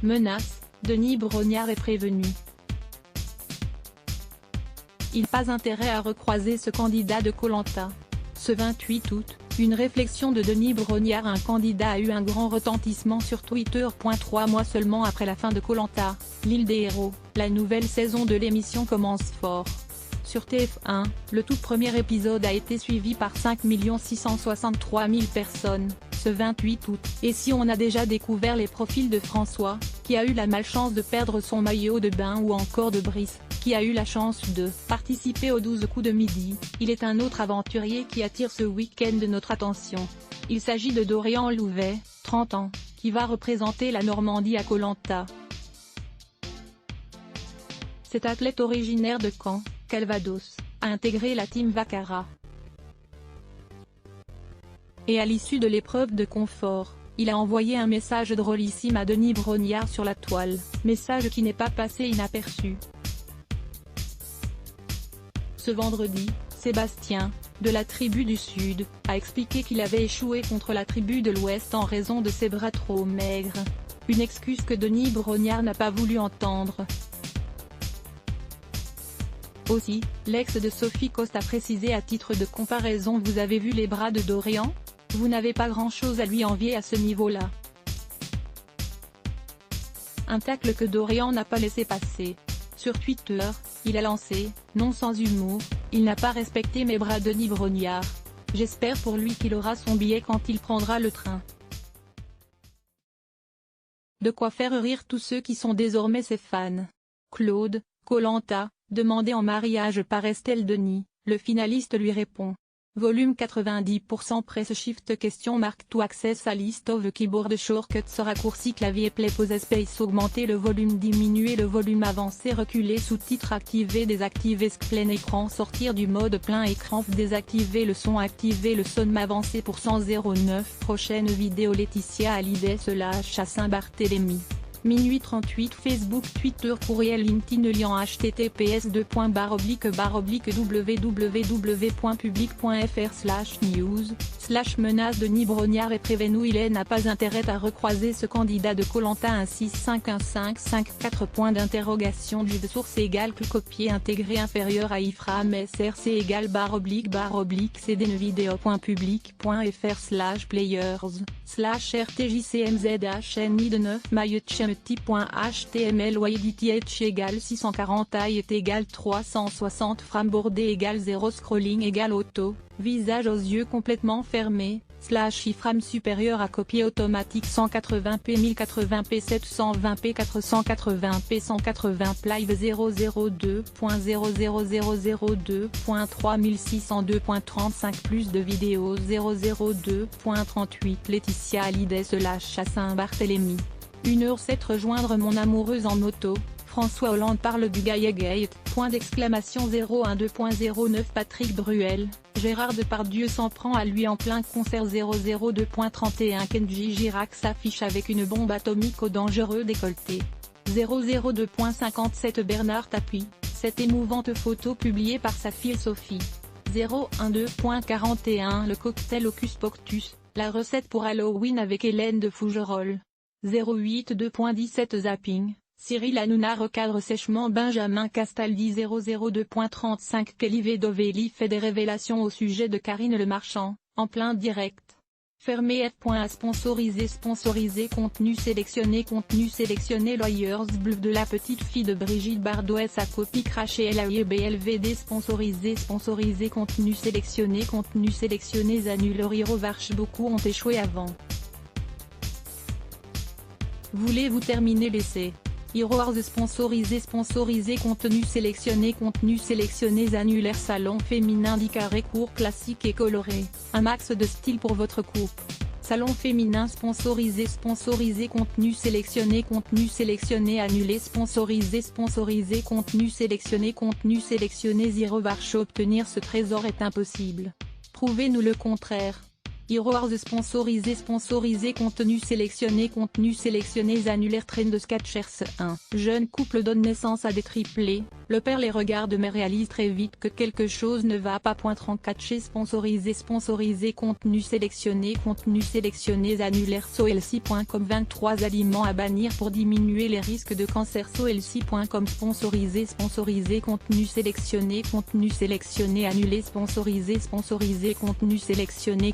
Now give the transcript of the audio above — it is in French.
Menace, Denis Brognard est prévenu. Il n'a pas intérêt à recroiser ce candidat de Koh-Lanta. Ce 28 août, une réflexion de Denis Brognard, un candidat, a eu un grand retentissement sur Twitter. 3 mois seulement après la fin de Koh-Lanta, l'île des héros, la nouvelle saison de l'émission commence fort. Sur TF1, le tout premier épisode a été suivi par 5 663 000 personnes, ce 28 août. Et si on a déjà découvert les profils de François, qui a eu la malchance de perdre son maillot de bain, ou encore de Brice, qui a eu la chance de participer aux 12 coups de midi, il est un autre aventurier qui attire ce week-end notre attention. Il s'agit de Dorian Louvet, 30 ans, qui va représenter la Normandie à Koh-Lanta. Cet athlète originaire de Caen, Calvados, a intégré la team Vacara. Et à l'issue de l'épreuve de confort, il a envoyé un message drôlissime à Denis Brognard sur la toile, message qui n'est pas passé inaperçu. Ce vendredi, Sébastien, de la tribu du Sud, a expliqué qu'il avait échoué contre la tribu de l'Ouest en raison de ses bras trop maigres. Une excuse que Denis Brognard n'a pas voulu entendre. Aussi, l'ex de Sophie Coste a précisé à titre de comparaison: vous avez vu les bras de Dorian? Vous n'avez pas grand-chose à lui envier à ce niveau-là. Un tacle que Dorian n'a pas laissé passer. Sur Twitter, il a lancé, non sans humour: il n'a pas respecté mes bras, Denis Brognard. J'espère pour lui qu'il aura son billet quand il prendra le train. De quoi faire rire tous ceux qui sont désormais ses fans. Claude, Koh-Lanta, demandé en mariage par Estelle Denis, le finaliste lui répond. Volume 90% Press Shift question marque to access a list of keyboard shortcuts raccourci clavier play pause space augmenter le volume diminuer le volume avancer reculer sous-titres activer désactiver plein écran sortir du mode plein écran désactiver le son avancer pour 109 prochaine vidéo Laetitia Hallyday se lâche à Saint-Barthélemy. Minuit 38 Facebook Twitter courriel LinkedIn lien https://www.public.fr/news/menace Denis Brognard est prévenu. Il n'a pas intérêt à recroiser ce candidat de Koh-Lanta. Un 65155 de source égale copier intégré inférieur à iframe src égale /public/cdnevideo.public.fr/players/rtjcmzhnid 9 mailletchemti.html Edit égale 640 height égale 360 frame bordé égale 0 scrolling égale auto, visage aux yeux complètement fermés, /iframe supérieur à copier automatique 180p 1080p 720p 480p 180 live 002.00002.3602.35 plus de vidéos 002.38 Laetitia Hallyday se lâche à Saint-Barthélemy. 1h07 rejoindre mon amoureuse en moto, François Hollande parle du Gaillagate, .!02.09 Patrick Bruel, Gérard Depardieu s'en prend à lui en plein concert 002.31 Kenji Girac s'affiche avec une bombe atomique au dangereux décolleté. 002.57 Bernard Tapie, cette émouvante photo publiée par sa fille Sophie. 012.41 Le cocktail Hocus Poctus, la recette pour Halloween avec Hélène de Fougerolles. 082.17 Zapping, Cyril Hanouna recadre sèchement Benjamin Castaldi 002.35 Kelly Vedovelli fait des révélations au sujet de Karine Le Marchand, en plein direct. Fermé f.a sponsorisé contenu sélectionné Lawyers Bluff de la petite fille de Brigitte Bardot sa copie crachée LAIBLVD sponsorisé contenu sélectionné Zanuleur Hirovarch beaucoup ont échoué avant. Voulez-vous terminer l'essai? Heroes sponsorisé contenu sélectionné Zanulaire salon féminin 10 carrés court classique et coloré, un max de style pour votre coupe. Salon féminin sponsorisé contenu sélectionné annulé sponsorisé contenu sélectionné Zero Varch obtenir ce trésor est impossible. Prouvez-nous le contraire. Hero Wars sponsorisé contenu sélectionné annulaire Trend Sketchers 1. Jeune couple donne naissance à des triplés, le père les regarde mais réalise très vite que quelque chose ne va pas. Catché sponsorisé contenu sélectionné annulaire Soelsi.com 23 aliments à bannir pour diminuer les risques de cancer Soelsi.com sponsorisé contenu sélectionné annulé sponsorisé contenu sélectionné